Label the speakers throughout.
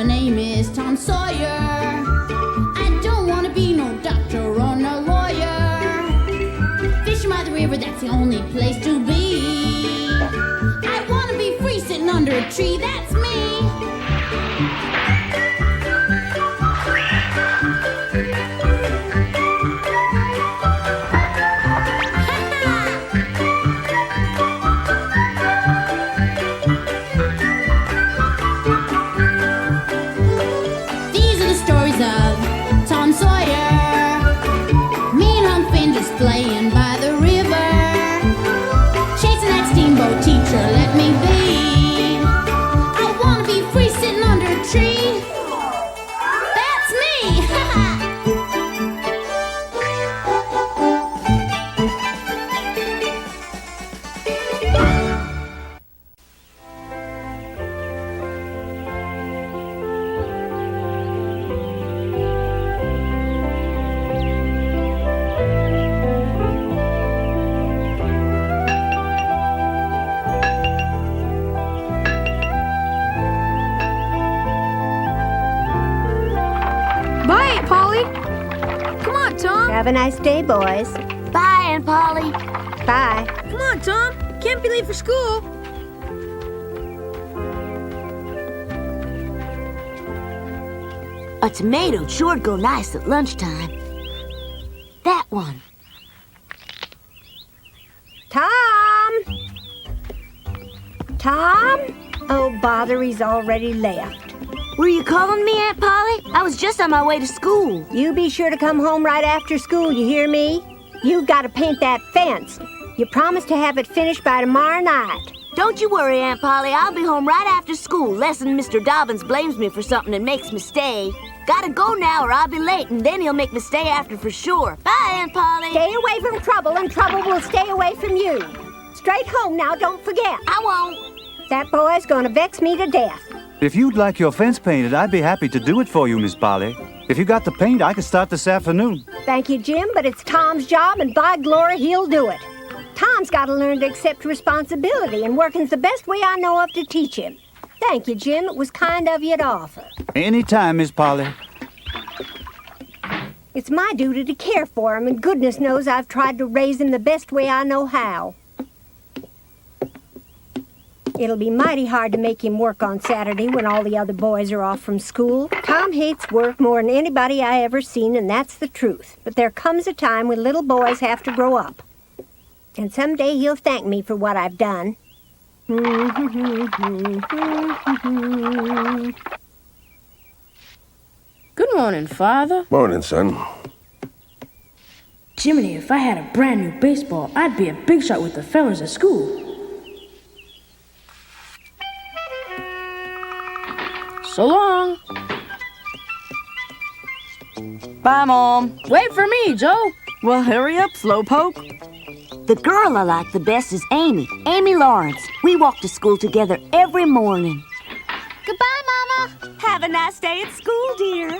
Speaker 1: my name is Tom Sawyer. I don't want to be no doctor or no lawyer. Fishing by the river, that's the only place to be. I want to be free sitting under a tree, that's me. Playing by the river, chasing that steamboat teacher, let me be. I wanna be free sitting under a tree. That's me!
Speaker 2: Bye, Aunt Polly. Come on, Tom.
Speaker 3: Have a nice day, boys.
Speaker 4: Bye, Aunt Polly.
Speaker 3: Bye.
Speaker 2: Come on, Tom. Can't be late for school.
Speaker 4: A tomato'd sure go nice at lunchtime. That one.
Speaker 3: Tom! Tom? Oh, bother, he's already left.
Speaker 4: Were you calling me, Aunt Polly? I was just on my way to school.
Speaker 3: You be sure to come home right after school, you hear me? You've got to paint that fence. You promised to have it finished by tomorrow night.
Speaker 4: Don't you worry, Aunt Polly. I'll be home right after school, less'n Mr. Dobbins blames me for something and makes me stay. Gotta go now or I'll be late, and then he'll make me stay after for sure. Bye, Aunt Polly.
Speaker 3: Stay away from trouble, and trouble will stay away from you. Straight home now, don't forget.
Speaker 4: I won't.
Speaker 3: That boy's gonna vex me to death.
Speaker 5: If you'd like your fence painted, I'd be happy to do it for you, Miss Polly. If you got the paint, I could start this afternoon.
Speaker 3: Thank you, Jim, but it's Tom's job, and by glory, he'll do it. Tom's got to learn to accept responsibility, and working's the best way I know of to teach him. Thank you, Jim. It was kind of you to offer.
Speaker 5: Anytime, Miss Polly.
Speaker 3: It's my duty to care for him, and goodness knows I've tried to raise him the best way I know how. It'll be mighty hard to make him work on Saturday when all the other boys are off from school. Tom hates work more than anybody I ever seen, and that's the truth. But there comes a time when little boys have to grow up. And someday he'll thank me for what I've done.
Speaker 6: Good morning, Father.
Speaker 7: Morning, son.
Speaker 6: Jiminy, if I had a brand new baseball, I'd be a big shot with the fellas at school. So long.
Speaker 2: Bye, Mom.
Speaker 6: Wait for me, Joe.
Speaker 2: Well, hurry up, Slowpoke.
Speaker 4: The girl I like the best is Amy Lawrence. We walk to school together every morning.
Speaker 1: Goodbye, Mama.
Speaker 4: Have a nice day at school, dear.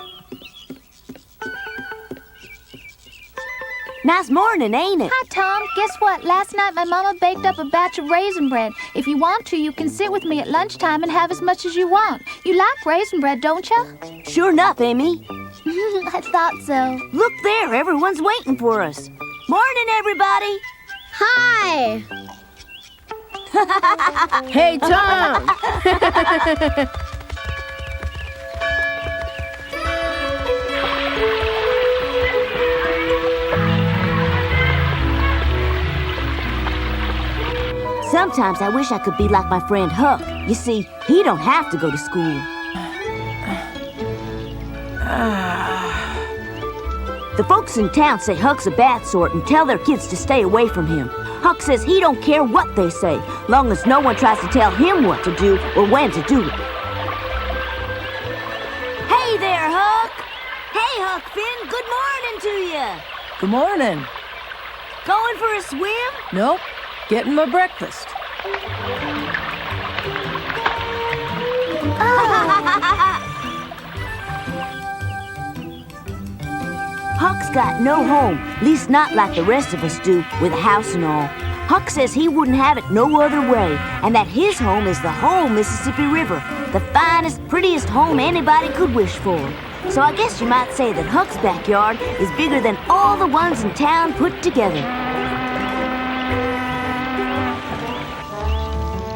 Speaker 4: Nice morning, ain't it?
Speaker 8: Hi, Tom. Guess what? Last night my mama baked up a batch of raisin bread. If you want to, you can sit with me at lunchtime and have as much as you want. You like raisin bread, don't you?
Speaker 4: Sure enough, Amy.
Speaker 8: I thought so.
Speaker 4: Look there, everyone's waiting for us. Morning, everybody.
Speaker 8: Hi.
Speaker 6: Hey, Tom.
Speaker 4: Sometimes I wish I could be like my friend Huck. You see, he don't have to go to school. The folks in town say Huck's a bad sort and tell their kids to stay away from him. Huck says he don't care what they say, long as no one tries to tell him what to do or when to do it. Hey there, Huck! Hey, Huck Finn, good morning to you!
Speaker 2: Good morning.
Speaker 4: Going for a swim?
Speaker 2: Nope. Getting my breakfast.
Speaker 4: Huck's got no home, least not like the rest of us do, with a house and all. Huck says he wouldn't have it no other way, and that his home is the whole Mississippi River, the finest, prettiest home anybody could wish for. So I guess you might say that Huck's backyard is bigger than all the ones in town put together.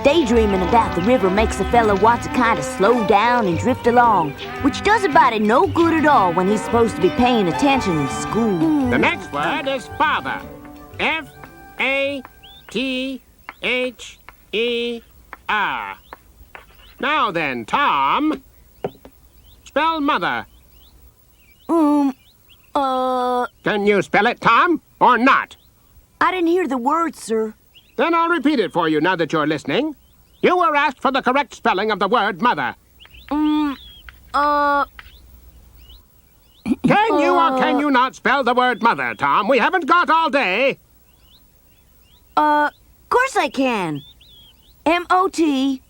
Speaker 4: Daydreaming about the river makes a fella want to kind of slow down and drift along, which does a body no good at all when he's supposed to be paying attention in school.
Speaker 7: The next word is father. F-A-T-H-E-R. Now then, Tom, spell mother. Can you spell it, Tom, or not?
Speaker 4: I didn't hear the word, sir.
Speaker 7: Then I'll repeat it for you now that you're listening. You were asked for the correct spelling of the word mother. Can you or can you not spell the word mother, Tom? We haven't got all day.
Speaker 4: Course I can. M-O-T-H-E-R.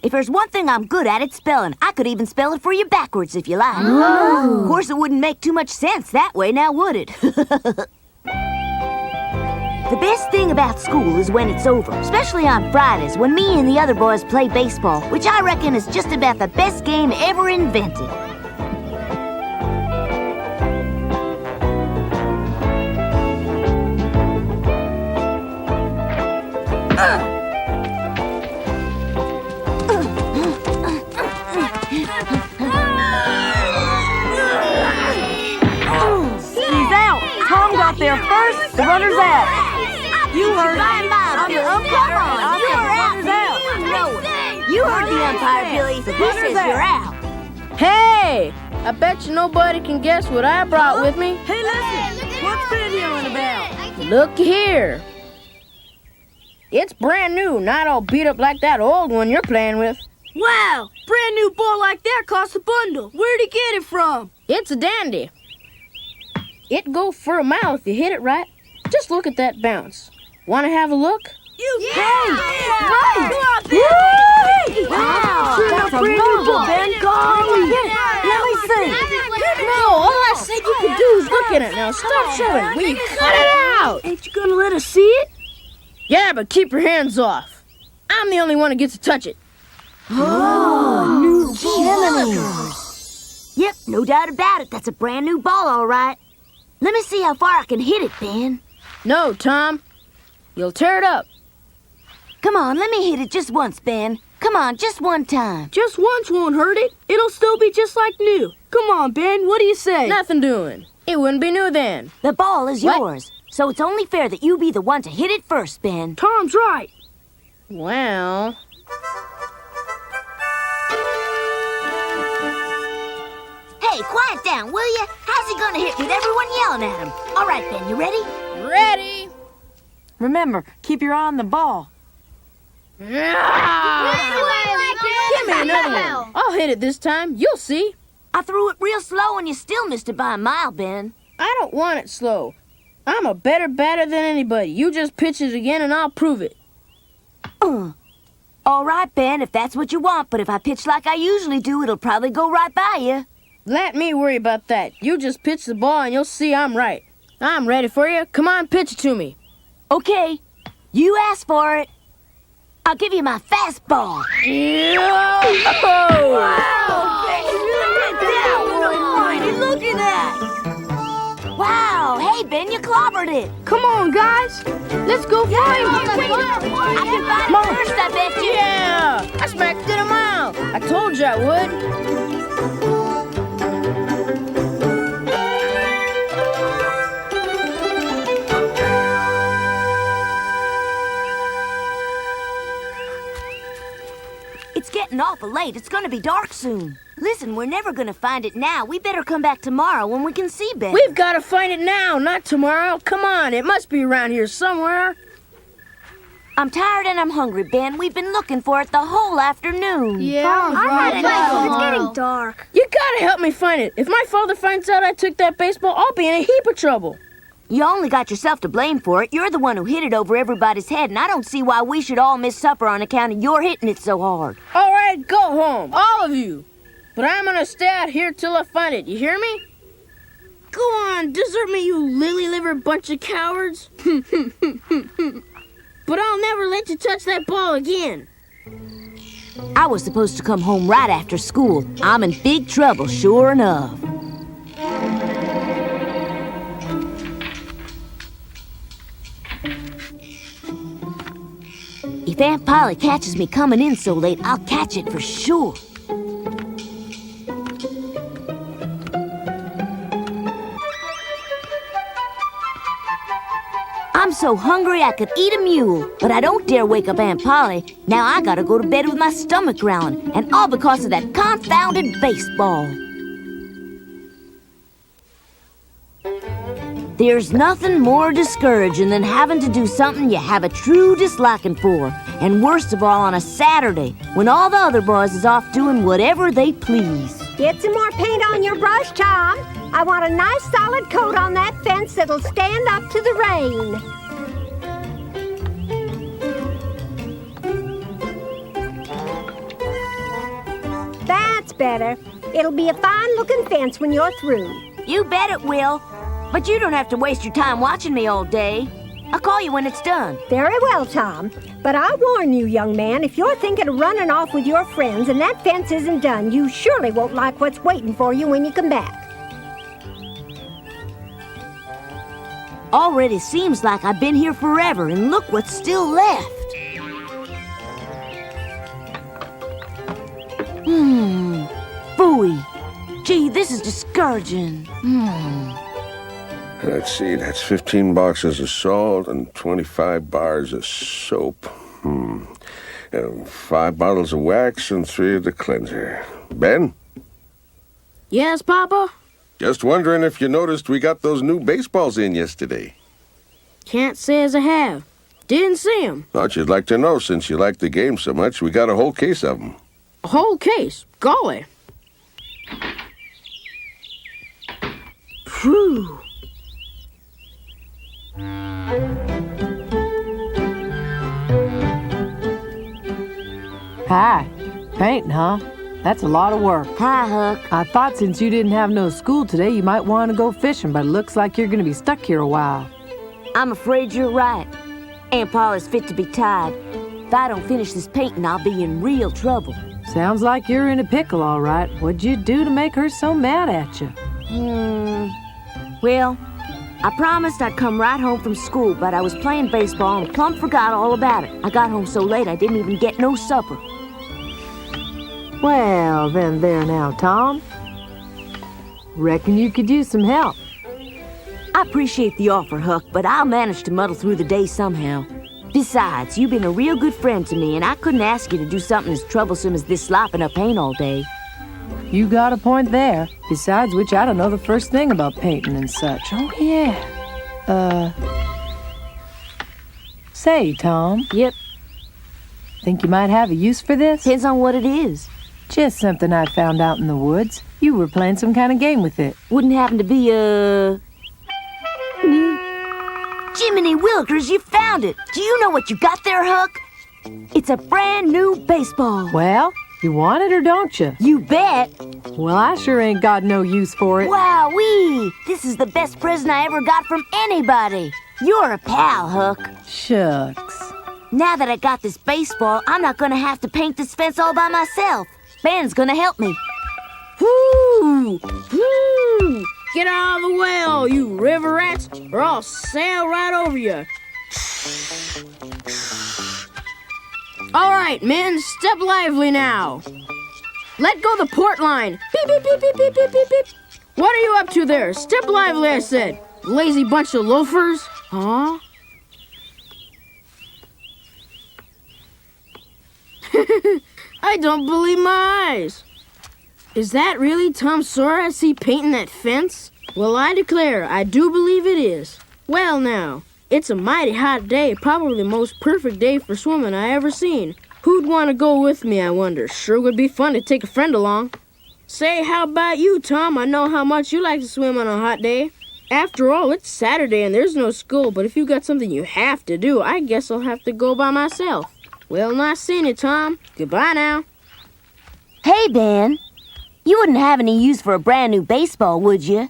Speaker 4: If there's one thing I'm good at, it's spelling. I could even spell it for you backwards if you like. Of course, it wouldn't make too much sense that way, now would it? The best thing about school is when it's over, especially on Fridays when me and the other boys play baseball, which I reckon is just about the best game ever invented.
Speaker 2: He's out. Tom got there first. The runner's out.
Speaker 4: You heard the umpire, Billy. He says you're out.
Speaker 9: Hey! I bet you nobody can guess what I brought with me.
Speaker 2: Hey, listen. What's Ben yelling about?
Speaker 9: Look here. It's brand new, not all beat up like that old one you're playing with.
Speaker 6: Wow! Brand new ball like that costs a bundle. Where'd he get it from?
Speaker 9: It's a dandy. It go for a mile if you hit it right. Just look at that bounce. Want to have a look?
Speaker 6: Right!
Speaker 4: Wow!
Speaker 2: That's a bundle, Ben. Golly. Let me see.
Speaker 9: No, all I said you could do is look at it. Now stop shoving. Will you cut it out?
Speaker 6: Ain't you gonna let us see it?
Speaker 9: Yeah, but keep your hands off. I'm the only one who gets to touch it.
Speaker 4: New Yep, no doubt about it. That's a brand new ball, all right. Let me see how far I can hit it, Ben.
Speaker 9: No, Tom. You'll tear it up.
Speaker 4: Come on, let me hit it just once, Ben. Come on, just one time.
Speaker 6: Just once won't hurt it. It'll still be just like new. Come on, Ben, what do you say?
Speaker 9: Nothing doing. It wouldn't be new then.
Speaker 4: The ball is
Speaker 9: What?
Speaker 4: yours, so it's only fair that you be the one to hit it first, Ben.
Speaker 6: Tom's right.
Speaker 9: Well...
Speaker 4: Hey, quiet down, will you? How's he gonna hit with everyone yelling at him? All right, Ben, you ready?
Speaker 9: Ready?
Speaker 2: Remember, keep your eye on the ball.
Speaker 9: Give me another one. I'll hit it this time. You'll see.
Speaker 4: I threw it real slow and you still missed it by a mile, Ben.
Speaker 9: I don't want it slow. I'm a better batter than anybody. You just pitch it again and I'll prove it.
Speaker 4: All right, Ben, if that's what you want, but if I pitch like I usually do, it'll probably go right by you.
Speaker 9: Let me worry about that. You just pitch the ball and you'll see I'm right. I'm ready for you. Come on, pitch it to me.
Speaker 4: Okay, you asked for it. I'll give you my fastball. Look at that! Wow, hey, Ben, you clobbered it.
Speaker 9: Come on, guys. Let's go find him.
Speaker 4: I can find it first, I bet you.
Speaker 9: Yeah, I smacked it a mile. I told you I would.
Speaker 4: It's getting awful late. It's gonna be dark soon. Listen, we're never gonna find it now. We better come back tomorrow when we can see better.
Speaker 9: We've got to find it now, not tomorrow. Come on, it must be around here somewhere.
Speaker 4: I'm tired and I'm hungry, Ben. We've been looking for it the whole afternoon.
Speaker 6: It's getting dark.
Speaker 9: You gotta help me find it. If my father finds out I took that baseball, I'll be in a heap of trouble.
Speaker 4: You only got yourself to blame for it. You're the one who hit it over everybody's head, and I don't see why we should all miss supper on account of your hitting it so hard.
Speaker 9: All right, go home, all of you. But I'm gonna stay out here till I find it. You hear me? Go on, desert me, you lily-livered bunch of cowards. But I'll never let you touch that ball again.
Speaker 4: I was supposed to come home right after school. I'm in big trouble, sure enough. If Aunt Polly catches me coming in so late, I'll catch it for sure. I'm so hungry I could eat a mule, but I don't dare wake up Aunt Polly. Now I gotta go to bed with my stomach growling, and all because of that confounded baseball. There's nothing more discouraging than having to do something you have a true disliking for, and worst of all on a Saturday, when all the other boys is off doing whatever they please.
Speaker 3: Get some more paint on your brush, Tom. I want a nice solid coat on that fence that'll stand up to the rain. That's better. It'll be a fine-looking fence when you're through.
Speaker 4: You bet it will. But you don't have to waste your time watching me all day. I'll call you when it's done.
Speaker 3: Very well, Tom. But I warn you, young man, if you're thinking of running off with your friends and that fence isn't done, you surely won't like what's waiting for you when you come back.
Speaker 4: Already seems like I've been here forever, and look what's still left. Phooey. Gee, this is discouraging.
Speaker 10: Let's see, that's 15 boxes of salt and 25 bars of soap. 5 bottles of wax and 3 of the cleanser. Ben?
Speaker 9: Yes, Papa?
Speaker 10: Just wondering if you noticed we got those new baseballs in yesterday.
Speaker 9: Can't say as I have. Didn't see 'em.
Speaker 10: Thought you'd like to know since you like the game so much. We got a whole case of them.
Speaker 9: A whole case? Golly. Phew.
Speaker 2: Hi. Painting, huh? That's a lot of work.
Speaker 4: Hi, Huck.
Speaker 2: I thought since you didn't have no school today, you might want to go fishing, but it looks like you're going to be stuck here a while.
Speaker 4: I'm afraid you're right. Aunt Polly's fit to be tied. If I don't finish this painting, I'll be in real trouble.
Speaker 2: Sounds like you're in a pickle, all right. What'd you do to make her so mad at you?
Speaker 4: Well, I promised I'd come right home from school, but I was playing baseball and plumb forgot all about it. I got home so late I didn't even get no supper.
Speaker 2: Well, then there now, Tom. Reckon you could use some help.
Speaker 4: I appreciate the offer, Huck, but I'll manage to muddle through the day somehow. Besides, you've been a real good friend to me, and I couldn't ask you to do something as troublesome as this slopping up paint all day.
Speaker 2: You got a point there. Besides which, I don't know the first thing about painting and such. Oh, yeah. Say, Tom.
Speaker 4: Yep.
Speaker 2: Think you might have a use for this?
Speaker 4: Depends on what it is.
Speaker 2: Just something I found out in the woods. You were playing some kind of game with it.
Speaker 4: Wouldn't happen to be Jiminy Wilkers, you found it! Do you know what you got there, Huck? It's a brand new baseball.
Speaker 2: Well, you want it or don't you?
Speaker 4: You bet!
Speaker 2: Well, I sure ain't got no use for it.
Speaker 4: Wowee! This is the best present I ever got from anybody. You're a pal, Huck.
Speaker 2: Shucks.
Speaker 4: Now that I got this baseball, I'm not gonna have to paint this fence all by myself. Ben's gonna help me.
Speaker 9: Whoo! Whoo! Get out of the way, all you river rats, or I'll sail right over you. All right, men, step lively now. Let go the port line. Beep, beep, beep, beep, beep, beep, beep, beep. What are you up to there? Step lively, I said. Lazy bunch of loafers. Huh? I don't believe my eyes. Is that really Tom Sawyer I see painting that fence? Well, I declare, I do believe it is. Well, now, it's a mighty hot day, probably the most perfect day for swimming I ever seen. Who'd want to go with me, I wonder? Sure would be fun to take a friend along. Say, how about you, Tom? I know how much you like to swim on a hot day. After all, it's Saturday and there's no school, but if you got something you have to do, I guess I'll have to go by myself. Well, nice seeing you, Tom. Goodbye now.
Speaker 4: Hey, Ben. You wouldn't have any use for a brand new baseball, would you?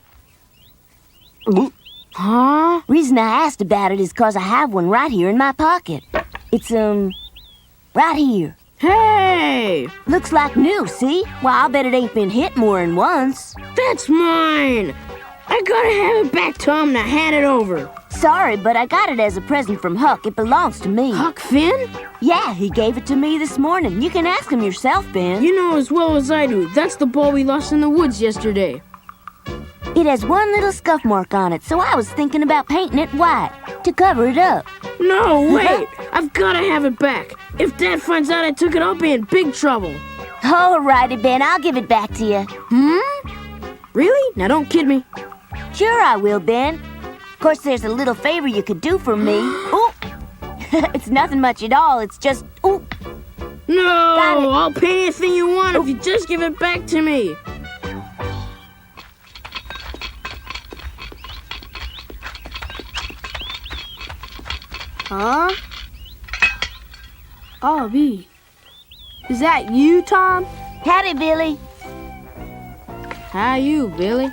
Speaker 9: Huh?
Speaker 4: Reason I asked about it is 'cause I have one right here in my pocket. It's, right here.
Speaker 9: Hey!
Speaker 4: Looks like new, see? Well, I'll bet it ain't been hit more than once.
Speaker 9: That's mine! I gotta have it back, Tom. Now hand it over.
Speaker 4: Sorry, but I got it as a present from Huck. It belongs to me.
Speaker 9: Huck Finn?
Speaker 4: Yeah, he gave it to me this morning. You can ask him yourself, Ben.
Speaker 9: You know as well as I do, that's the ball we lost in the woods yesterday.
Speaker 4: It has one little scuff mark on it, so I was thinking about painting it white to cover it up.
Speaker 9: No, wait! I've gotta have it back. If Dad finds out I took it, I'll be in big trouble.
Speaker 4: Alrighty, Ben, I'll give it back to you.
Speaker 9: Really? Now don't kid me.
Speaker 4: Sure I will, Ben. Of course, there's a little favor you could do for me. Ooh. It's nothing much at all. It's just, ooh.
Speaker 9: No! I'll pay anything you want if you just give it back to me.
Speaker 6: Huh? Oh, B. Is that you, Tom?
Speaker 4: Howdy, Billy.
Speaker 9: How you, Billy?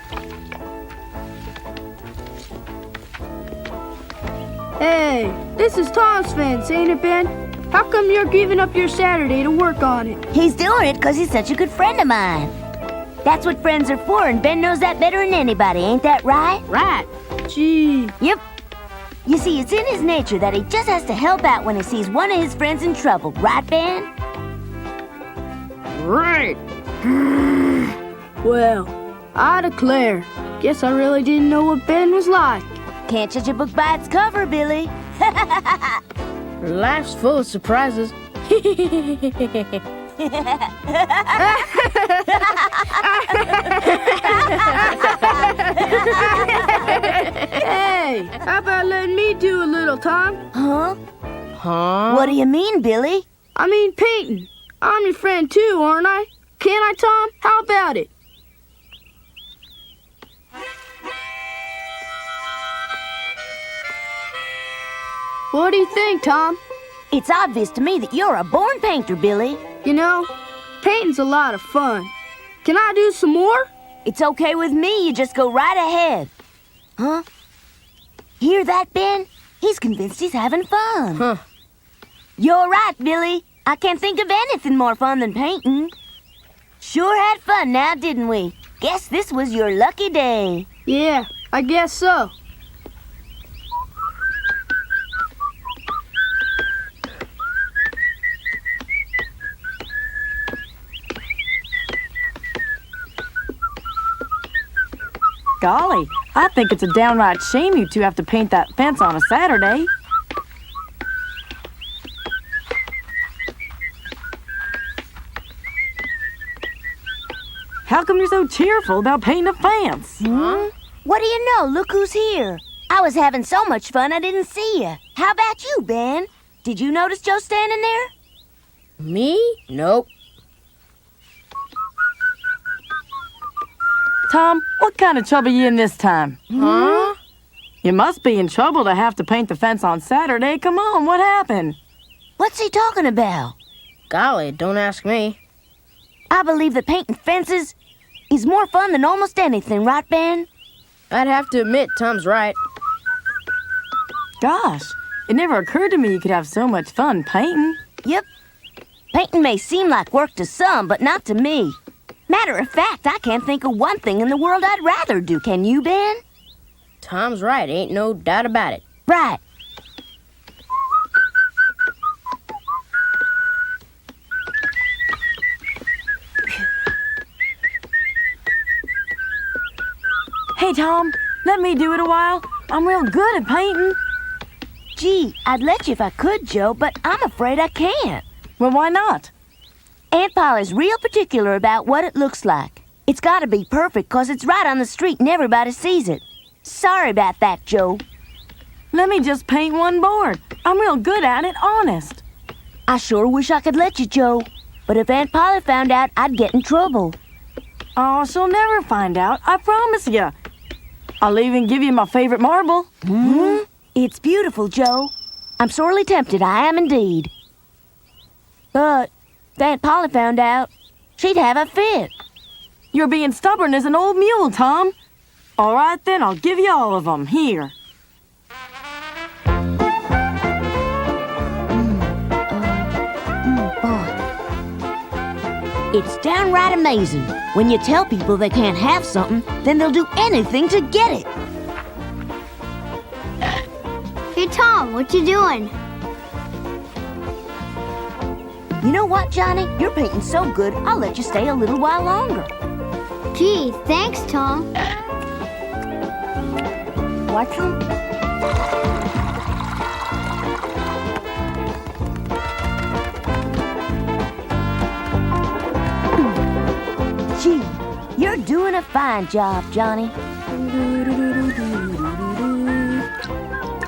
Speaker 6: Hey, this is Tom's fence, ain't it, Ben? How come you're giving up your Saturday to work on it?
Speaker 4: He's doing it 'cause he's such a good friend of mine. That's what friends are for, and Ben knows that better than anybody, ain't that right?
Speaker 9: Right.
Speaker 6: Gee.
Speaker 4: Yep. You see, it's in his nature that he just has to help out when he sees one of his friends in trouble, right, Ben?
Speaker 9: Right.
Speaker 6: Well, I declare. Guess I really didn't know what Ben was like.
Speaker 4: Can't judge a book by its cover, Billy.
Speaker 9: Life's full of surprises.
Speaker 6: Hey, how about letting me do a little, Tom?
Speaker 4: Huh?
Speaker 9: Huh?
Speaker 4: What do you mean, Billy?
Speaker 6: I mean painting. I'm your friend too, aren't I? Can't I, Tom? How about it? What do you think, Tom?
Speaker 4: It's obvious to me that you're a born painter, Billy.
Speaker 6: You know, painting's a lot of fun. Can I do some more?
Speaker 4: It's okay with me. You just go right ahead. Huh? Hear that, Ben? He's convinced he's having fun.
Speaker 9: Huh.
Speaker 4: You're right, Billy. I can't think of anything more fun than painting. Sure had fun now, didn't we? Guess this was your lucky day.
Speaker 6: Yeah, I guess so.
Speaker 2: Golly, I think it's a downright shame you two have to paint that fence on a Saturday. How come you're so cheerful about painting a fence?
Speaker 4: What do you know? Look who's here. I was having so much fun I didn't see you. How about you, Ben? Did you notice Joe standing there?
Speaker 9: Me? Nope.
Speaker 2: Tom, what kind of trouble you in this time?
Speaker 9: Huh?
Speaker 2: You must be in trouble to have to paint the fence on Saturday. Come on, what happened?
Speaker 4: What's he talking about?
Speaker 9: Golly, don't ask me.
Speaker 4: I believe that painting fences is more fun than almost anything, right, Ben?
Speaker 9: I'd have to admit Tom's right.
Speaker 2: Gosh, it never occurred to me you could have so much fun painting.
Speaker 4: Yep. Painting may seem like work to some, but not to me. Matter of fact, I can't think of one thing in the world I'd rather do. Can you, Ben?
Speaker 9: Tom's right, ain't no doubt about it.
Speaker 4: Right.
Speaker 2: Hey, Tom, let me do it a while. I'm real good at painting.
Speaker 4: Gee, I'd let you if I could, Joe, but I'm afraid I can't.
Speaker 2: Well, why not?
Speaker 4: Aunt Polly's real particular about what it looks like. It's got to be perfect 'cause it's right on the street and everybody sees it. Sorry about that, Joe.
Speaker 2: Let me just paint one board. I'm real good at it, honest.
Speaker 4: I sure wish I could let you, Joe. But if Aunt Polly found out, I'd get in trouble.
Speaker 2: Oh, she'll never find out, I promise you. I'll even give you my favorite marble.
Speaker 4: It's beautiful, Joe. I'm sorely tempted, I am indeed. But if Aunt Polly found out, she'd have a fit.
Speaker 2: You're being stubborn as an old mule, Tom. All right, then, I'll give you all of them. Here.
Speaker 4: It's downright amazing. When you tell people they can't have something, then they'll do anything to get it.
Speaker 11: Hey, Tom, what you doing?
Speaker 4: You know what, Johnny? You're painting so good, I'll let you stay a little while longer.
Speaker 11: Gee, thanks, Tom.
Speaker 4: What's them? Gee, you're doing a fine job, Johnny.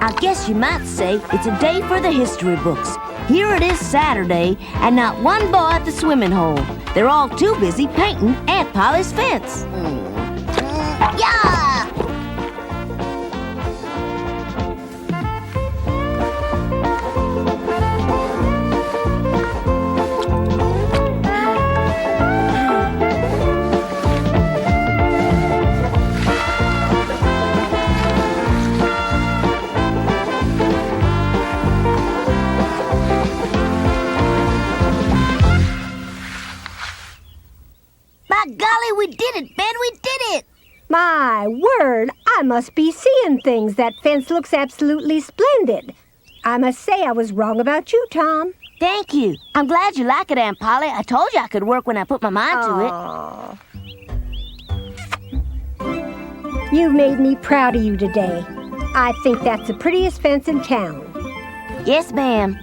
Speaker 4: I guess you might say it's a day for the history books. Here it is Saturday, and not one boy at the swimming hole. They're all too busy painting Aunt Polly's fence. Yeah! By golly, we did it, Ben, we did it!
Speaker 3: My word, I must be seeing things. That fence looks absolutely splendid. I must say I was wrong about you, Tom.
Speaker 4: Thank you. I'm glad you like it, Aunt Polly. I told you I could work when I put my mind to
Speaker 3: it. You've made me proud of you today. I think that's the prettiest fence in town.
Speaker 4: Yes, ma'am.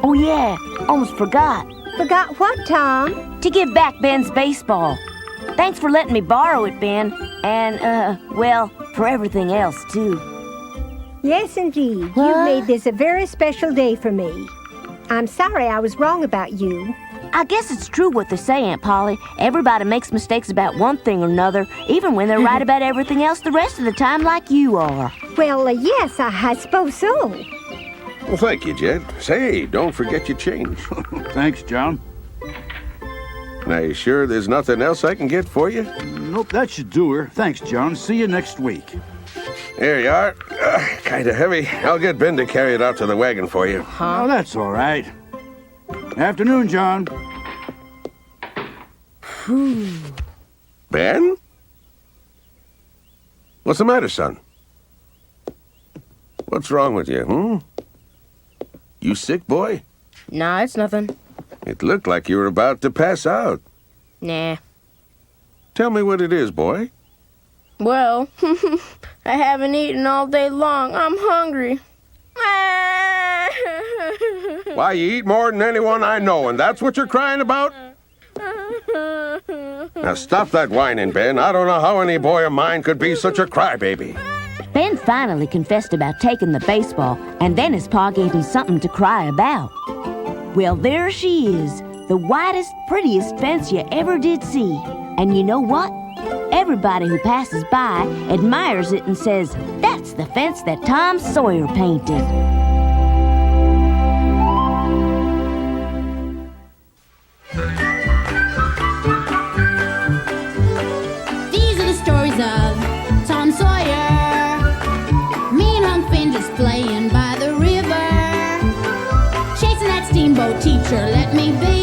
Speaker 4: Oh, yeah, almost forgot.
Speaker 3: Forgot what, Tom?
Speaker 4: To give back Ben's baseball. Thanks for letting me borrow it, Ben. And, well, for everything else, too.
Speaker 3: Yes, indeed.
Speaker 4: What?
Speaker 3: You've made this a very special day for me. I'm sorry I was wrong about you.
Speaker 4: I guess it's true what they say, Aunt Polly. Everybody makes mistakes about one thing or another, even when they're right about everything else the rest of the time like you are.
Speaker 3: Well, yes, I suppose so.
Speaker 10: Well, thank you, Jed. Say, don't forget your change.
Speaker 5: Thanks, John.
Speaker 10: Now, you sure there's nothing else I can get for you?
Speaker 5: Nope, that should do her. Thanks, John. See you next week.
Speaker 10: Here you are. Kind of heavy. I'll get Ben to carry it out to the wagon for you.
Speaker 5: Oh, that's all right. Afternoon, John.
Speaker 10: Ben? What's the matter, son? What's wrong with you, You sick, boy?
Speaker 9: Nah, it's nothing.
Speaker 10: It looked like you were about to pass out.
Speaker 9: Nah.
Speaker 10: Tell me what it is, boy.
Speaker 9: Well, I haven't eaten all day long. I'm hungry.
Speaker 10: Why, you eat more than anyone I know, and that's what you're crying about? Now stop that whining, Ben. I don't know how any boy of mine could be such a crybaby.
Speaker 4: Ben finally confessed about taking the baseball, and then his pa gave him something to cry about. Well, there she is, the whitest, prettiest fence you ever did see. And you know what? Everybody who passes by admires it and says, that's the fence that Tom Sawyer painted.
Speaker 1: These are the stories of Tom Sawyer. Me and Hunk Finn just playing by the river. Chasing that steamboat teacher, let me be.